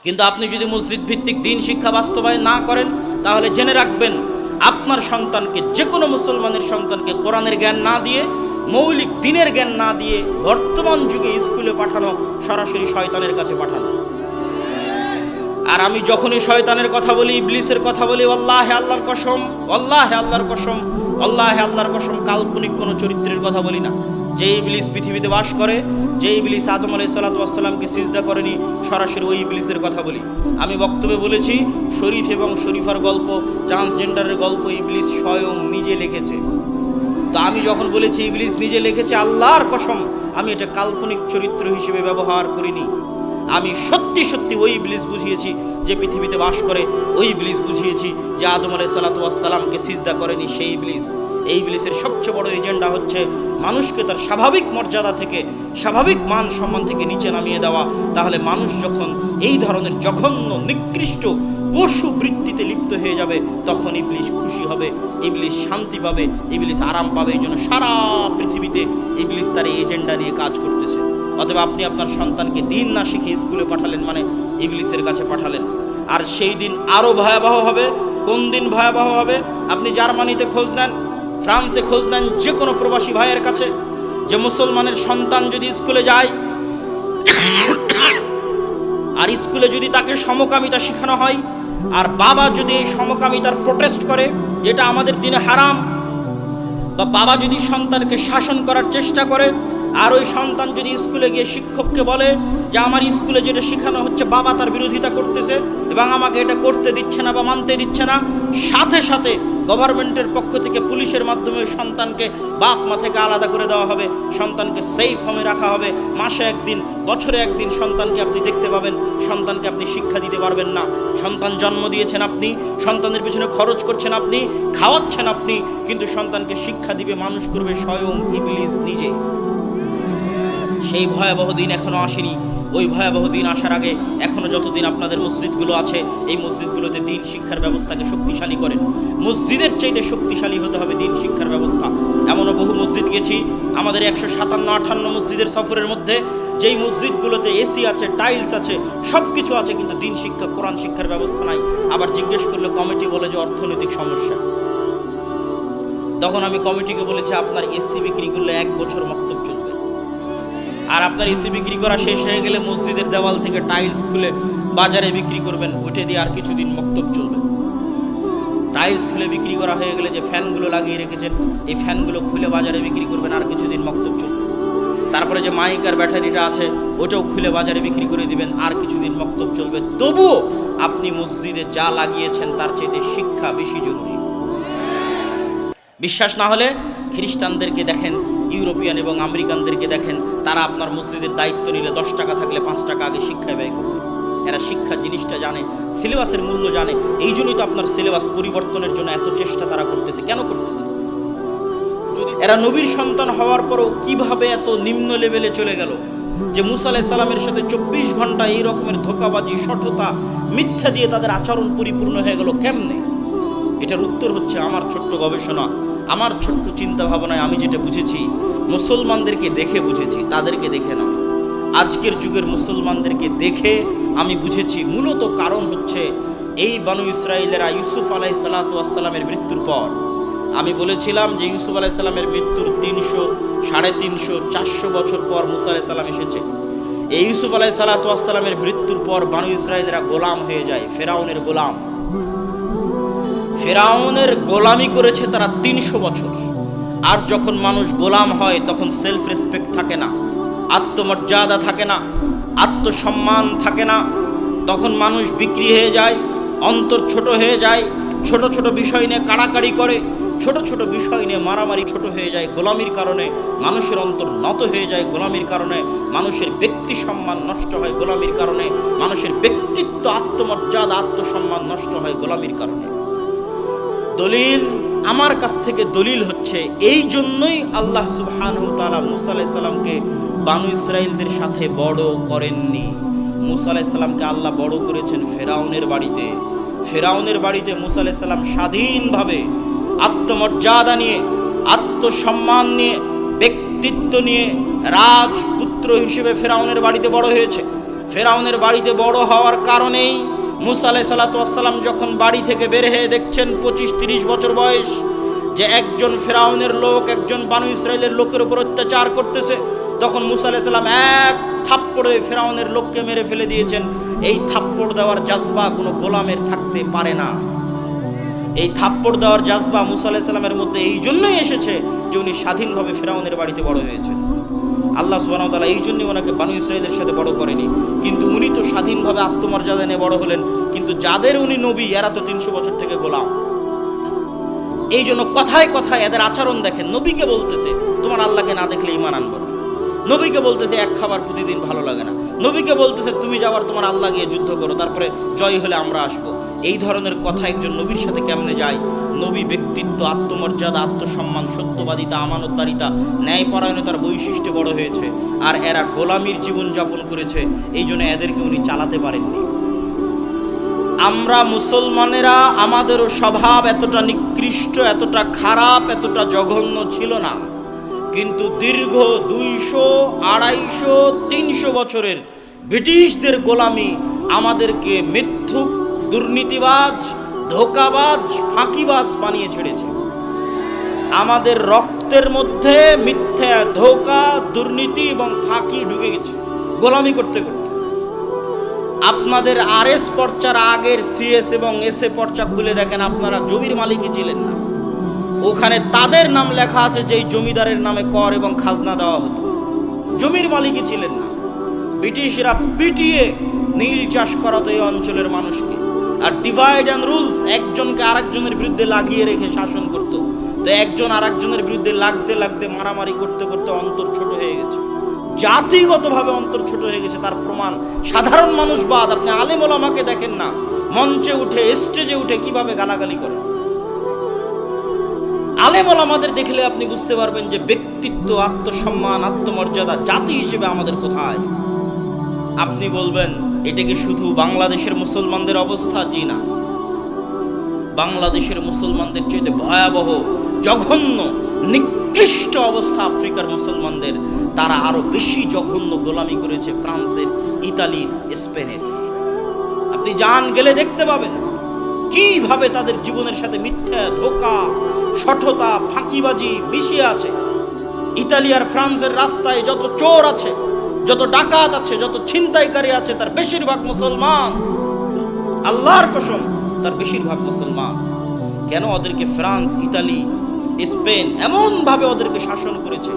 কিন্তু আপনি যদি মসজিদ ভিত্তিক দ্বীন শিক্ষা বাস্তবায়ন না করেন, তাহলে জেনে রাখবেন আপনার সন্তানকে, যে কোনো মুসলমানের সন্তানকে কোরআনের জ্ঞান না দিয়ে, মৌলিক দ্বীনের জ্ঞান না দিয়ে বর্তমান যুগে স্কুলে পাঠানো সরাসরি শয়তানের কাছে পাঠানো। আর আমি যখনই শয়তানের কথা বলি, ইবলিসের কথা বলি, আল্লাহে আল্লাহর কসম, আল্লাহে আল্লাহর কসম, আল্লাহে আল্লাহর কসম, কাল্পনিক কোনো চরিত্রের কথা বলি না। যে ইবলিস পৃথিবীতে বাস করে, যে ইবলিস আদম আলাইহিসসালাতু ওয়াসসালামকে সিজদা করেনি, সরাসরি ওই ইবলিসের কথা বলি। আমি বক্তব্যে বলেছি শরীফ এবং শরীফার গল্প, ট্রান্সজেন্ডারের গল্প ইবলিস স্বয়ং নিজে লিখেছে। তো আমি যখন বলেছি ইবলিস নিজে লিখেছে, আল্লাহর কসম আমি এটা কাল্পনিক চরিত্র হিসেবে ব্যবহার করিনি। আমি সত্যি সত্যি ওই ইবলিস বুঝিয়েছি যে পৃথিবীতে বাস করে, ওই ইবলিস বুঝিয়েছি যে আদম আলাইহিসসালাতু ওয়াসসালামকে সিজদা করেনি সেই ইবলিস। এই ইবলিসের সবচেয়ে বড় এজেন্ডা হচ্ছে মানুষকে তার স্বাভাবিক মর্যাদা থেকে, স্বাভাবিক মান সম্মান থেকে নিচে নামিয়ে দেওয়া। তাহলে মানুষ যখন এই ধরনের জঘন্য নিকৃষ্ট পশু বৃত্তিতে লিপ্ত হয়ে যাবে, তখন ইবলিস খুশি হবে, ইবলিস শান্তি পাবে, ইবলিস আরাম পাবে। এই জন্য সারা পৃথিবীতে ইবলিস তার এই এজেন্ডা নিয়ে কাজ করতেছে। অতএব আপনি আপনার সন্তানকে দ্বীন না শিখে স্কুলে পাঠালেন মানে ইবলিসের কাছে পাঠালেন। আর সেই দিন আরো ভয়াবহ হবে। কোন দিন ভয়াবহ হবে? আপনি জার্মানিতে খোঁজ নেন, ফ্রান্সে খোঁজ নেন, যে কোনো প্রবাসী ভাইয়ের কাছে, যে মুসলমানের সন্তান যদি স্কুলে যায় আর স্কুলে যদি তাকে সমকামিতা শেখানো হয়, আর বাবা যদি এই সমকামিতার প্রোটেস্ট করে, যেটা আমাদের দিনে হারাম, বা বাবা যদি সন্তানকে শাসন করার চেষ্টা করে, আর ওই সন্তান যদি স্কুলে গিয়ে শিক্ষককে বলে যে আমার স্কুলে যেটা শেখানো হচ্ছে বাবা তার বিরোধিতা করতেছে এবং আমাকে এটা করতে দিচ্ছে না বা মানতে দিচ্ছে না, সাথে সাথে গভর্নমেন্টের পক্ষ থেকে পুলিশের মাধ্যমে ওই সন্তানকে বাপ মা থেকে আলাদা করে দেওয়া হবে, সন্তানকে সেফ হোমে রাখা হবে। মাসে একদিন, বছরে একদিন সন্তানকে আপনি দেখতে পাবেন, সন্তানকে আপনি শিক্ষা দিতে পারবেন না। সন্তান জন্ম দিয়েছেন আপনি, সন্তানের পিছনে খরচ করছেন আপনি, খাওয়াচ্ছেন আপনি, কিন্তু সন্তানকে শিক্ষা দিবে, মানুষ করবে স্বয়ং ইবলিস নিজে। সেই ভয়াবহ দিন এখনো আসেনি। ওই ভয়াবহ দিন আসার আগে এখনো যতদিন আপনাদের মসজিদগুলো আছে, এই মসজিদগুলোতে দ্বীন শিক্ষার ব্যবস্থাকে শক্তিশালী করেন। মসজিদের চাইতে শক্তিশালী হতে হবে দ্বীন শিক্ষার ব্যবস্থা। এমনও বহু মসজিদ গেছি আমাদের 157-58 মসজিদের সফরের মধ্যে, যেই মসজিদগুলোতে এসি আছে, টাইলস আছে, সব কিছু আছে, কিন্তু দ্বীন শিক্ষা, কোরআন শিক্ষার ব্যবস্থা নাই। আবার জিজ্ঞেস করলে কমিটি বলে যে অর্থনৈতিক সমস্যা। তখন আমি কমিটিকে বলেছি আপনার এসি বিক্রি করলে 1 বছর মক্তব চলবে, আর আপনার এসি বিক্রি করা শেষ হয়ে গেলে মসজিদের দেওয়াল থেকে টাইলস খুলে বাজারে বিক্রি করবেন, ওইটা দিয়ে আর কিছুদিন মক্তব চলবে। টাইলস খুলে বিক্রি করা হয়ে গেলে যে ফ্যানগুলো লাগিয়ে রেখেছেন, এই ফ্যানগুলো খুলে বাজারে বিক্রি করবেন, আর কিছুদিন মক্তব চলবে। তারপরে যে মাইক আর ব্যাটারিটা আছে ওটাও খুলে বাজারে বিক্রি করে দিবেন, আর কিছুদিন মক্তব চলবে। তবুও আপনি মসজিদে যা লাগিয়েছেন তার চাইতে শিক্ষা বেশি জরুরি। বিশ্বাস না হলে খ্রিস্টানদেরকে দেখেন, ইউরোপিয়ান এবং আমেরিকানদেরকে দেখেন, তারা আপনার মসজিদের দায়িত্ব নিলে 10 টাকা থাকলে 5 টাকা আগে শিক্ষায় ব্যয় করবে। এরা শিক্ষার জিনিসটা জানে, সিলেবাসের মূল্য জানে। এই জন্যই তো আপনার সিলেবাস পরিবর্তনের জন্য এত চেষ্টা তারা করতেছে। কেন করতেছে? এরা নবীর সন্তান হওয়ার পরও কিভাবে এত নিম্ন লেভেলে চলে গেল যে মুসা আলাইহিস সালামের সাথে 24 ঘন্টা এই রকমের ধোঁকাবাজি, সঠতা, মিথ্যা দিয়ে তাদের আচরণ পরিপূর্ণ হয়ে গেল কেমনে? এটার উত্তর হচ্ছে আমার ছোট্ট গবেষণা, আমার ছোট্ট চিন্তা ভাবনায় আমি যেটা বুঝেছি, মুসলমানদেরকে দেখে বুঝেছি, তাদেরকে দেখে না। আজকের যুগের মুসলমানদেরকে দেখে আমি বুঝেছি মূলত কারণ হচ্ছে এই বানু ইসরাইলেরা ইউসুফ আলাইহিসসালামের মৃত্যুর পর, আমি বলেছিলাম যে ইউসুফ আলাইহিসসালামের মৃত্যুর 300, 350, 400 বছর পর মুসা আলাইহিস সালাম এসেছে। এই ইউসুফ আলাইহিসসালামের মৃত্যুর পর বানু ইসরাইলেরা গোলাম হয়ে যায়, ফেরাউনের গোলাম। ফেরাউনের গোলামি করেছে তারা 300 বছর। আর যখন মানুষ গোলাম হয় তখন সেলফ রেসপেক্ট থাকে না, আত্মমর্যাদা থাকে না, আত্মসম্মান থাকে না। তখন মানুষ বিক্রি হয়ে যায়, অন্তর ছোট হয়ে যায়, ছোট ছোট বিষয় নিয়ে কাড়াকাড়ি করে, ছোট ছোট বিষয় নিয়ে মারামারি ছোট হয়ে যায়। গোলামির কারণে মানুষের অন্তর নত হয়ে যায়, গোলামির কারণে মানুষের ব্যক্তি সম্মান নষ্ট হয়, গোলামির কারণে মানুষের ব্যক্তিত্ব, আত্মমর্যাদা, আত্মসম্মান নষ্ট হয় গোলামির কারণে। দলিল আমার কাছ থেকে দলিল হচ্ছে এই জন্যই আল্লাহ সুবহানাহু ওয়া তাআলা মুসা আলাইহিস সালামকে বানু ইসরাইলদের সাথে বড় করেননি। মুসা আলাইহিস সালামকে আল্লাহ বড় করেছেন ফেরাউনের বাড়িতে। ফেরাউনের বাড়িতে মুসা আলাইহিস সালাম স্বাধীনভাবে আত্মমর্যাদা নিয়ে, আত্মসম্মান নিয়ে, ব্যক্তিত্ব নিয়ে রাজপুত্র হিসেবে ফেরাউনের বাড়িতে বড় হয়েছে। ফেরাউনের বাড়িতে বড় হওয়ার কারণেই মুসা আলাইহিস সালাতু ওয়াস সালাম যখন বাড়ি থেকে বের হয়ে দেখছেন 25-30 বছর বয়স যে একজন ফেরাউনের লোক একজন বানু ইসরাইলের লোকের উপর অত্যাচার করতেছে, তখন মুসা আলাইহিস সালাম এক থাপ্পড়ে ফেরাউনের লোককে মেরে ফেলে দিয়েছেন। এই থাপ্পড় দেওয়ার জাজবা কোনো গোলামের থাকতে পারে না। এই থাপ্পড় দেওয়ার জাজবা মুসা আলাইহিস সালামের মধ্যে এই জন্যই এসেছে যে উনি স্বাধীনভাবে ফেরাউনের বাড়িতে বড় হয়েছেন। আল্লাহ সুবহানাহু ওয়া তাআলা এই জন্যই ওনাকে বানু ইসরাইলের সাথে বড় করেনি, কিন্তু উনি তো স্বাধীনভাবে আত্মমর্যাদা নিয়ে বড় হলেন। কিন্তু যাদের উনি নবী, এরা তো 300 বছর থেকে গোলাম। এই জন্য কথায় কথায় এদের আচরণ দেখেন। নবীকে বলতেছে তোমার আল্লাহকে না দেখলে ঈমান আনবো না, নবীকে বলতেছে এক খাবার প্রতিদিন ভালো লাগে না, নবীকে বলতেছে তুমি যাওয়ার তোমার আল্লাহ গিয়ে যুদ্ধ করো, তারপরে জয় হলে আমরা আসবো। এই ধরনের কথা একজন নবীর সাথে কেমনে যায়? নবী ব্যক্তিত্ব, আত্মমর্যাদা, আত্মসম্মান, সত্যবাদিতা, আমানতদারিতা, ন্যায়পরায়ণতার বৈশিষ্ট্যে বড় হয়েছে, আর এরা গোলামির জীবন যাপন করেছে। এই জন্য এদেরকে উনি চালাতে পারেননি। আমরা মুসলমানেরা আমাদেরও স্বভাব এতটা নিকৃষ্ট, এতটা খারাপ, এতটা জঘন্য ছিল না, কিন্তু দীর্ঘ 200, 250, 300 বছরের ব্রিটিশদের গোলামি আমাদেরকে মিথ্যুক, দুর্নীতিবাজ, ধোঁকাবাজ, ফাঁকিবাজ বানিয়ে ছেড়েছে। আমাদের রক্তের মধ্যে মিথ্যা, ধোঁকা, দুর্নীতি এবং ফাঁকি ঢুকে গেছে গোলামি করতে করতে। আপনাদের আরএস পর্চার আগের সিএস এবং এসএ পর্চা খুলে দেখেন, আপনারা জমির মালিকই ছিলেন না। ওখানে তাদের নাম লেখা আছে যেই জমিদারের নামে কর এবং খাজনা দেওয়া হতো, জমির মালিকই ছিলেন না। ব্রিটিশরা পিটিয়ে নীল চাষ করাতো এই অঞ্চলের মানুষকে, আর ডিভাইড অ্যান্ড রুলস, একজনকে আরেকজনের বিরুদ্ধে লাগিয়ে রেখে শাসন করত। তো একজন আরেকজনের বিরুদ্ধে লাগতে লাগতে, মারামারি করতে করতে অন্তর ছোট হয়ে গেছে, জাতিগতভাবে অন্তর ছোট হয়ে গেছে। তার প্রমাণ সাধারণ মানুষ বাদ, আপনি আলেম ওলামাকে দেখেন না মঞ্চে উঠে, স্টেজে উঠে কিভাবে গালাগালি করে। আলেম ওলামাদের দেখলে আপনি বুঝতে পারবেন যে ব্যক্তিত্ব, আত্মসম্মান, আত্মমর্যাদা জাতি হিসেবে আমাদের কোথায়। আপনি বলবেন এটা কি শুধু বাংলাদেশের মুসলমানদের অবস্থা? জি না, বাংলাদেশের মুসলমানদের চেয়ে ভয়াবহ, জঘন্য, নিকৃষ্ট অবস্থা আফ্রিকার মুসলমানদের। তারা আরো বেশি জঘন্য গোলামি করেছে ফ্রান্সের, ইতালির, স্পেনের। আপনি যান, গেলে দেখতে পাবেন কিভাবে তাদের জীবনের সাথে মিথ্যা, ধোঁকা, শঠতা, ফাঁকিবাজি মিশিয়ে আছে। ইতালি আর ফ্রান্সের রাস্তায় যত চোর আছে, যত ডাকাত আছে, যত ছিনতাইকারী আছে, তার বেশিরভাগ মুসলমান। আল্লাহর কসম, তার বেশিরভাগ মুসলমান। কেন? ওদেরকে ফ্রান্স, ইতালি, স্পেন এমন ভাবে ওদেরকে শাসন করেছে,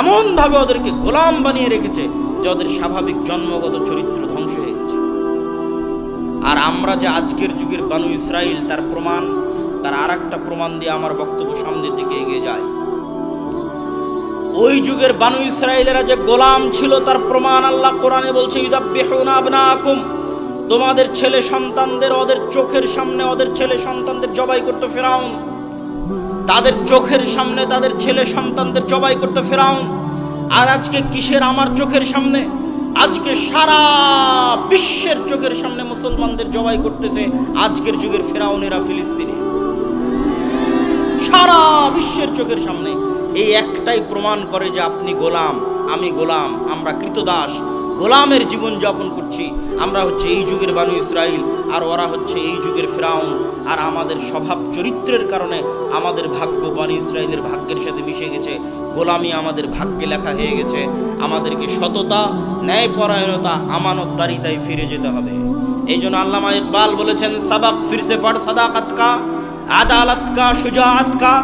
এমন ভাবে ওদেরকে গোলাম বানিয়ে রেখেছে যে ওদের স্বাভাবিক জন্মগত চরিত্র ধ্বংস হয়ে গেছে। আর আমরা যে আজকের যুগের বানু ইসরাইল, তার প্রমাণ, তার আর একটা প্রমাণ দিয়ে আমার বক্তব্য সামনের দিকে এগিয়ে যায়। ওই যুগের বানু ইসরাইলেরা যে গোলাম ছিল তার প্রমাণ আল্লাহ কোরআনে বলছে, ইযাববিহুনা আবনাকুম, তোমাদের ছেলে সন্তানদের ওদের চোখের সামনে, ওদের ছেলে সন্তানদের জবাই করতে ফেরাউন। তাদের চোখের সামনে তাদের ছেলে সন্তানদের জবাই করতে ফেরাউন। আর আজকে কিসের আমার চোখের সামনে? আজকে সারা বিশ্বের চোখের সামনে মুসলমানদের জবাই করতেছে আজকের যুগের ফেরাউনেরা ফিলিস্তিনে, সারা বিশ্বের চোখের সামনে। এই একটাই প্রমাণ করে যে আপনি গোলাম, আমি গোলাম, আমরা কৃতদাস, গোলামের জীবন যাপন করছি। আমরা হচ্ছে এই যুগের বানু ইসরাইল, আর ওরা হচ্ছে এই যুগের ফেরাউন। আর আমাদের স্বভাব চরিত্রের কারণে আমাদের ভাগ্য বানু ইসরাইলের ভাগ্যের সাথে মিশে গেছে, গোলামি আমাদের ভাগ্যে লেখা হয়ে গেছে। আমাদেরকে সততা, ন্যায়পরায়ণতা, আমানতদারিতায় ফিরে যেতে হবে। এই জন্য আল্লামা ইকবাল বলেছেন, সাবাক ফিরসে পড় সাদাকাত কা, আদালত কা, শুজাআত কা,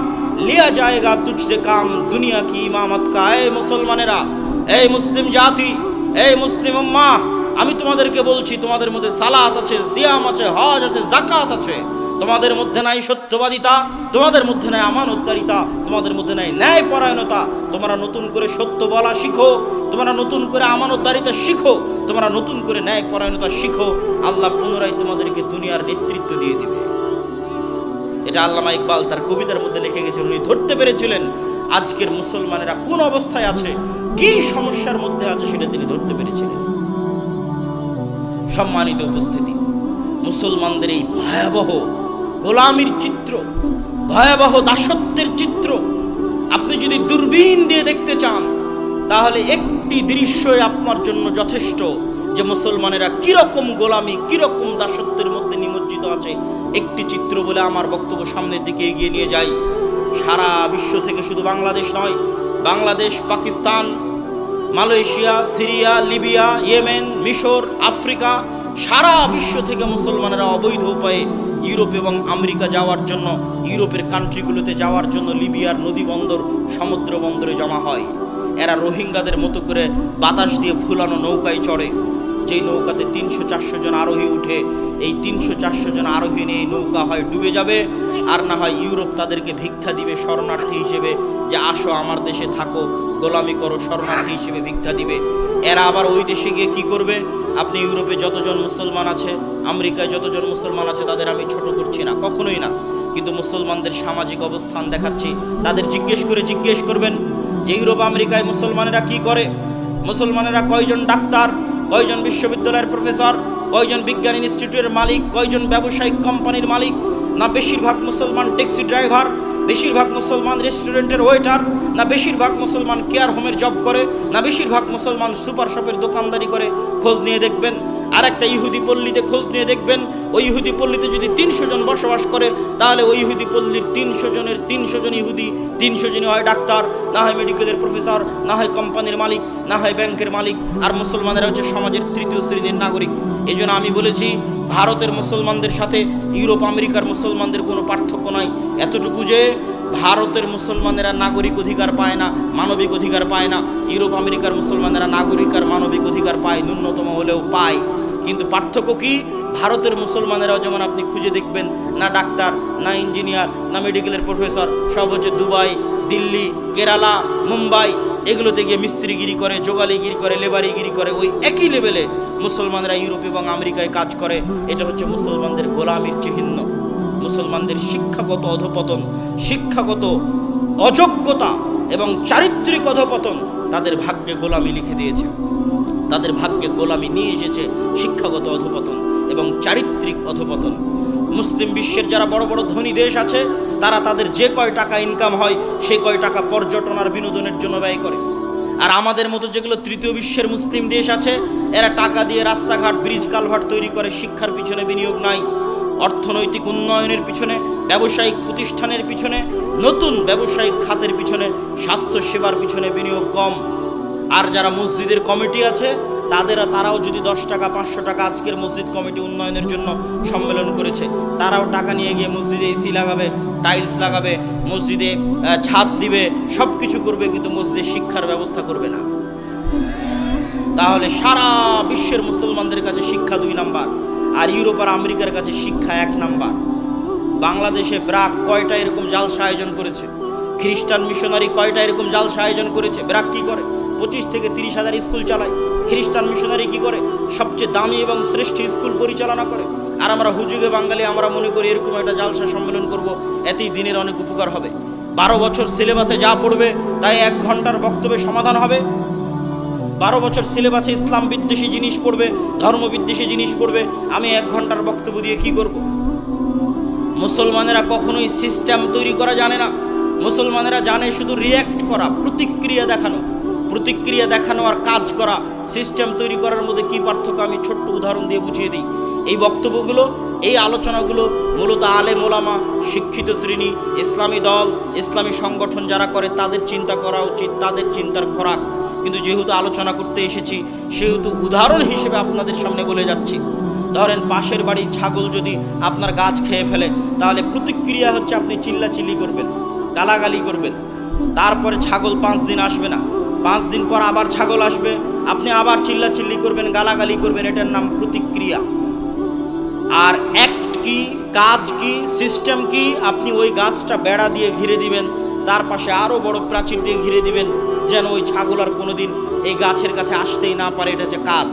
লিয়া জায়েগা তুঝসে কাম, দুনিয়া কি ইমামত কা। এই মুসলমানেরা, এই মুসলিম জাতি, এই মুসলিম উম্মাহ, আমি তোমাদেরকে বলছি, তোমাদের মধ্যে সালাত আছে, সিয়াম আছে, হজ আছে, যাকাত আছে, তোমাদের মধ্যে নাই সত্যবাদিতা, তোমাদের মধ্যে নাই আমানতদারিতা, তোমাদের মধ্যে নাই ন্যায়পরায়ণতা। তোমরা নতুন করে সত্য বলা শিখো, তোমরা নতুন করে আমানতদারিতা শিখো, তোমরা নতুন করে ন্যায়পরায়ণতা শিখো। আল্লাহ পুনরায় তোমাদেরকে দুনিয়ার নেতৃত্ব দিয়ে দিবে। এটা আল্লামা ইকবাল তার কবিতার মধ্যে লিখে গেছেন। উনি ধরতে পেরেছিলেন আজকের মুসলমানেরা কোন অবস্থায় আছে, কি সমস্যার মধ্যে আছে, সেটা তিনি ধরতে পেরেছিলেন। সম্মানিত উপস্থিতি, মুসলমানদের এই ভয়াবহ গোলামির চিত্র, ভয়াবহ দাসত্বের চিত্র আপনি যদি দূরবীন দিয়ে দেখতে চান, তাহলে একটি দৃশ্যই আপনার জন্য যথেষ্ট, যে মুসলমানেরা কিরকম গোলামি, কিরকম দাসত্বের মধ্যে নিমজ্জিত আছে, একটি চিত্র বলে আমার বক্তব্য সামনের দিকে এগিয়ে নিয়ে যাই। সারা বিশ্ব থেকে, শুধু বাংলাদেশ নয়, Bangladesh, Pakistan, Malaysia, Syria, Libya, Yemen, মিশর, আফ্রিকা, সারা বিশ্ব থেকে মুসলমানেরা অবৈধ উপায়ে ইউরোপ এবং আমেরিকা যাওয়ার জন্য, ইউরোপের কান্ট্রিগুলোতে যাওয়ার জন্য লিবিয়ার নদী বন্দর, সমুদ্র বন্দরে জমা হয়। এরা রোহিঙ্গাদের মতো করে বাতাস দিয়ে ফুলানো নৌকায় চড়ে, যেই নৌকাতে 300-400 জন আরোহী উঠে। এই 300-400 জন আরোহী নিয়ে এই নৌকা হয় ডুবে যাবে, আর না হয় ইউরোপ তাদেরকে ভিক্ষা দিবে শরণার্থী হিসেবে, যে আসো আমার দেশে থাকো, গোলামি করো, শরণার্থী হিসেবে ভিক্ষা দিবে। এরা আবার ওই দেশে গিয়ে কি করবে? আপনি ইউরোপে যতজন মুসলমান আছে, আমেরিকায় যতজন মুসলমান আছে, তাদের আমি ছোট করছি না, কখনোই না, কিন্তু মুসলমানদের সামাজিক অবস্থান দেখাচ্ছি। তাদের জিজ্ঞেস করবেন যে ইউরোপ আমেরিকায় মুসলমানেরা কি করে, মুসলমানেরা কয়জন ডাক্তার, কয়জন বিশ্ববিদ্যালয়ের প্রফেসর, কয়জন বিজ্ঞান ইনস্টিটিউটের মালিক, কয়জন ব্যবসায়িক কোম্পানির মালিক? না বেশিরভাগ মুসলমান ট্যাক্সি ড্রাইভার, বেশিরভাগ মুসলমান রেস্টুরেন্টের ওয়েটার, না বেশিরভাগ মুসলমান কেয়ার হোমের জব করে, না বেশিরভাগ মুসলমান সুপার শপের দোকানদারি করে? খোঁজ নিয়ে দেখবেন। আর একটা ইহুদি পল্লীতে খোঁজ নিয়ে দেখবেন, ওই ইহুদি পল্লীতে যদি 300 জন বসবাস করে, তাহলে ওই ইহুদি পল্লীর 300 জনের 300 জন ইহুদি, 300 জনই হয় ডাক্তার, না হয় মেডিকেলের প্রফেসর, না হয় কোম্পানির মালিক, না হয় ব্যাংকের মালিক, আর মুসলমানেরা হচ্ছে সমাজের তৃতীয় শ্রেণীর নাগরিক। এই জন্য আমি বলেছি, ভারতের মুসলমানদের সাথে ইউরোপ আমেরিকার মুসলমানদের কোনো পার্থক্য নয়, এতটুকু যে ভারতের মুসলমানেরা নাগরিক অধিকার পায় না, মানবিক অধিকার পায় না। ইউরোপ আমেরিকার মুসলমানেরা নাগরিক আর মানবিক অধিকার পায়, ন্যূনতম হলেও পায়। কিন্তু পার্থক্য কি? ভারতের মুসলমানেরাও যেমন আপনি খুঁজে দেখবেন, না ডাক্তার, না ইঞ্জিনিয়ার, না মেডিকেলের প্রফেসর, সব হচ্ছে দুবাই, দিল্লি, কেরালা, মুম্বাই, এগুলোতে গিয়ে মিস্ত্রিগিরি করে, যোগালিগিরি করে, লেবারিগিরি করে। ওই একই লেভেলে মুসলমানরা ইউরোপ এবং আমেরিকায় কাজ করে। এটা হচ্ছে মুসলমানদের গোলামির চিহ্ন। মুসলমানদের শিক্ষাগত অধপতন, শিক্ষাগত অযোগ্যতা এবং চারিত্রিক অধপতন তাদের ভাগ্যে গোলামি লিখে দিয়েছে, তাদের ভাগ্যে গোলামি নিয়ে এসেছে শিক্ষাগত অধপতন এবং চারিত্রিক অধপতন। মুসলিম বিশ্বের যারা বড় বড় ধনী দেশ আছে, তারা তাদের যে কয় টাকা ইনকাম হয়, সে কয় টাকা পর্যটন আর বিনোদনের জন্য ব্যয় করে। আর আমাদের মতো যেগুলো তৃতীয় বিশ্বের মুসলিম দেশ আছে, এরা টাকা দিয়ে রাস্তাঘাট, ব্রিজ, কালভার্ট তৈরি করে, শিক্ষার পিছনে বিনিয়োগ নাই, অর্থনৈতিক উন্নয়নের পিছনে, ব্যবসায়িক প্রতিষ্ঠানের পিছনে, নতুন ব্যবসায়িক খাতের পিছনে, স্বাস্থ্য সেবার পিছনে বিনিয়োগ কম। আর যারা মসজিদের কমিটি আছে, তারাও যদি 10 টাকা 500 টাকা, আজকের মসজিদ কমিটি উন্নয়নের জন্য সম্মেলন করেছে, তারাও টাকা নিয়ে গিয়ে মসজিদে এসি লাগাবে, টাইলস লাগাবে, মসজিদে ছাদ দিবে, সব কিছু করবে, কিন্তু মসজিদে শিক্ষার ব্যবস্থা করবে না। তাহলে সারা বিশ্বের মুসলমানদের কাছে শিক্ষা 2 নাম্বার, আর ইউরোপ আর আমেরিকার কাছে শিক্ষা 1 নাম্বার। বাংলাদেশে ব্রাক কয়টা এরকম জালসা আয়োজন করেছে? খ্রিস্টান মিশনারি কয়টা এরকম জালসা আয়োজন করেছে? ব্রাক কি করে? 25 থেকে 30 হাজার স্কুল চালায়। খ্রিস্টান মিশনারি কি করে? সবচেয়ে দামি এবং শ্রেষ্ঠ স্কুল পরিচালনা করে। আর আমরা হুজুগে বাঙালি, আমরা মনে করি এরকম একটা জালসা সম্মেলন করব, এতেই দিনের অনেক উপকার হবে। 12 বছর সিলেবাসে যা পড়বে তাই 1 ঘন্টার বক্তব্যে সমাধান হবে। 12 বছর সিলেবাসে ইসলাম বিদ্বেষী জিনিস পড়বে, ধর্ম বিদ্বেষী জিনিস পড়বে, আমি 1 ঘন্টার বক্তব্য দিয়ে কি করব? মুসলমানেরা কখনোই সিস্টেম তৈরি করা জানে না। মুসলমানেরা জানে শুধু রিয়্যাক্ট করা, প্রতিক্রিয়া দেখানো। প্রতিক্রিয়া দেখানো আর কাজ করা, সিস্টেম তৈরি করার মধ্যে কি পার্থক্য আমি ছোট্ট উদাহরণ দিয়ে বুঝিয়ে দিই। এই বক্তব্যগুলো, এই আলোচনাগুলো মূলত আলেম ওলামা, শিক্ষিত শ্রেণী, ইসলামী দল, ইসলামী সংগঠন যারা করে তাদের চিন্তা করা উচিত, তাদের চিন্তার খোরাক। কিন্তু যেহেতু আলোচনা করতে এসেছি, সেহেতু উদাহরণ হিসেবে আপনাদের সামনে বলে যাচ্ছি। ধরেন পাশের বাড়ির ছাগল যদি আপনার গাছ খেয়ে ফেলে, তাহলে প্রতিক্রিয়া হচ্ছে আপনি চিল্লাচিল্লি করবেন, গালাগালি করবেন। তারপরে ছাগল 5 দিন আসবে না, 5 দিন পর আবার ছাগল আসবে, আপনি আবার চিল্লাচিল্লি করবেন, গালাগালি করবেন। এটার নাম প্রতিক্রিয়া। আর অ্যাক্ট কি, কাজ কি, সিস্টেম কি? আপনি ওই গাছটা বেড়া দিয়ে ঘিরে দিবেন, তার পাশে আরও বড় প্রাচীর দিয়ে ঘিরে দিবেন, যেন ওই ছাগল আর কোনোদিন এই গাছের কাছে আসতেই না পারে। এটা হচ্ছে কাজ।